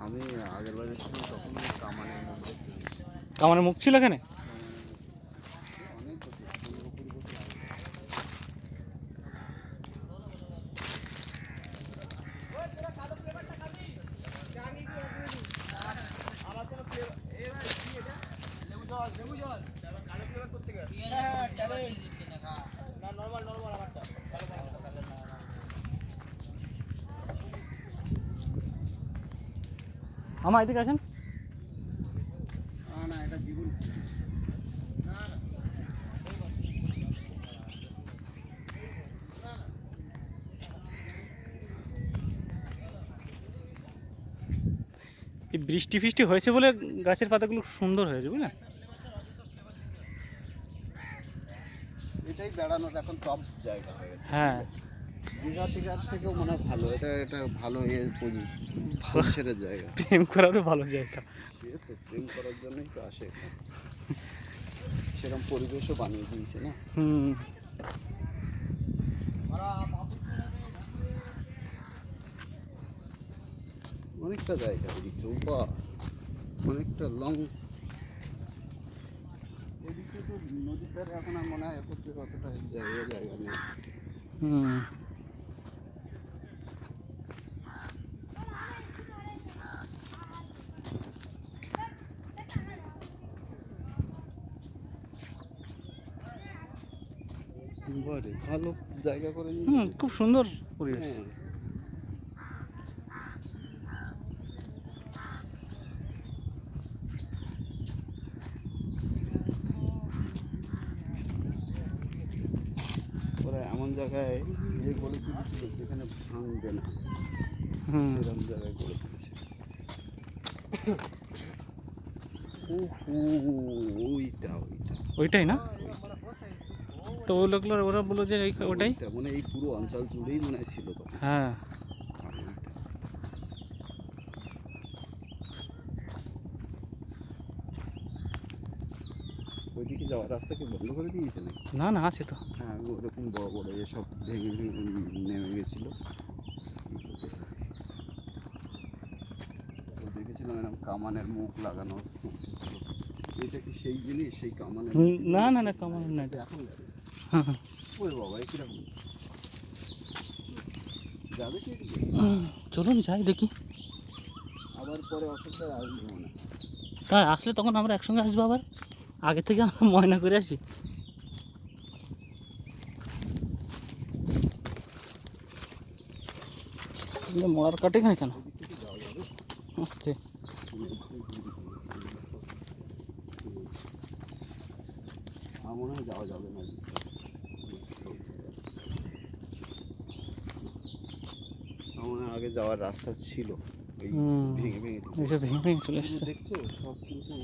আমি আগের বার এসেছিলাম তখন কামানের মুখ দেখছিলাম। কামানের মুখ ছিল এখানে? অনেক বছর, 15-20 বছর আগে। আমার এদিকে আসেন। না এটা দ্বিগুণ। এই বৃষ্টি ফিষ্টি হয়েছে বলে গাছের পাতাগুলো সুন্দর হয়েছে, বুঝলেন? এটাই বেড়ানোর এখন টপ জায়গা হয়ে গেছে। হ্যাঁ, দীঘা টিঘার থেকেও মনে হয় ভালো। এটা ভালো পরিসরের জায়গা। প্রেম করারও ভালো জায়গা। সে তো প্রেম করার জন্যই তো আসে এখানে। সেরকম পরিবেশও বানিয়ে দিয়েছে না। হুম। অনেকটা জায়গা এদিকে, অনেকটা লং। এদিকে তো নদীর ধারে এখন আর মনে হয় করতে কতটা জায়গা নেই। হুম। বারে ভালো জায়গা করে হুম, দিয়েছে। খুব সুন্দর পরিবেশ। হ্যাঁ, ওরা এমন জায়গায় গড়ে তুলেছিল যেখানে ভাঙবে না, হুম। এরকম জায়গায় গড়ে তুলেছে। ওইটা ওইটাই না? তো ওই লোকগুলো ওরা বললো যে ওটাই। মানে এই পুরো অঞ্চল জুড়েই মনে হয় ছিল তো। হ্যাঁ। ওইদিকে যাওয়ার রাস্তা কি বন্ধ করে দিয়েছে নাকি? না না, আছে তো। হ্যাঁ, ওরকম বড় বড় এসব ভেঙে ভেঙে নেমে গেছিল। দেখেছিলাম এরকম কামানের মুখ লাগানো ছিল। এটা কি সেই জিনিস, সেই কামানের? না না না, কামানের না এটা। এখন যাবে। হ্যাঁ, হ্যাঁ। ওই বাবা, কিরকম যাবে কি এদিকে? চলুন যাই দেখি। আবার পরে অসুবিধা আসবে মনে হয়। তাই আসলে তখন আমরা একসঙ্গে আসবো আবার। আগে থেকে আমরা ময়না করে আসি। মরার কাটে খায় কেন? ওদিক থেকে যাওয়া যাবে? আসতে আমার মনে হয় যাওয়া যাবে না। আমার মনে হয় আগে যাওয়ার রাস্তা ছিল, এই ভেঙে ভেঙে এইসব ভেঙে ভেঙে চলে এসছে। দেখছো সব কিন্তু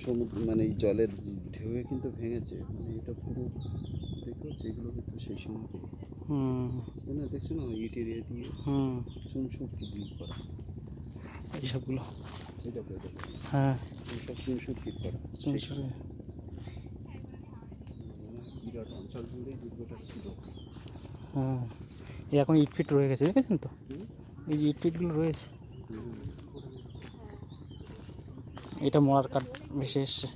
সমুদ্র, মানে এই জলের ঢেউয়ে কিন্তু ভেঙেছে। মানে এটা পুরো দেখতে পাচ্ছি, এগুলো কিন্তু সেই সময় হুম। না, দেখছো না ইট এরিয়া দিয়ে হুম। চুনসুটকি দিয়ে করা এইসবগুলো। এই দেখো, এই দেখো, হ্যাঁ, সব চুনসুটকি করা। সেই সময় বিরাট অঞ্চল জুড়েই দুর্গটা ছিল। হ্যাঁ, এই এখন ইট ফিট রয়ে গেছে, দেখেছেন তো? এই যে ইট ফিটগুলো রয়েছে, এটা মরার কাঠ ভেসে এসছে।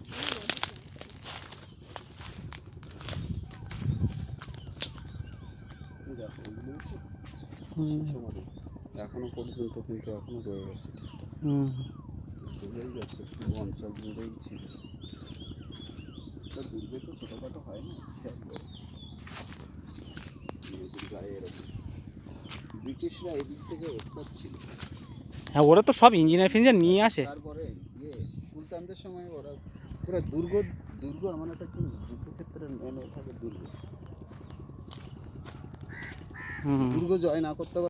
দেখো এগুলো হচ্ছে হুম। সেই সময় এখনো পর্যন্ত কিন্তু এখনো রয়ে গেছে। হুম। বোঝাই যাচ্ছে পুরো অঞ্চল জুড়েই ছিল। দুর্গে তো ছোটোখাটো হয় না, নদীর গায়ে এরকম। ব্রিটিশরা এদিক থেকে ওস্তাদ ছিল। হ্যাঁ, ওরা তো সব ইঞ্জিনিয়ার ফিঞ্জিনিয়ার নিয়ে আসে। তারপরে সুলতানদের সময় ওরা পুরো দুর্গ এমন একটা কি যুদ্ধক্ষেত্রে মেন থাকে দুর্গ। দুর্গ জয় না করতে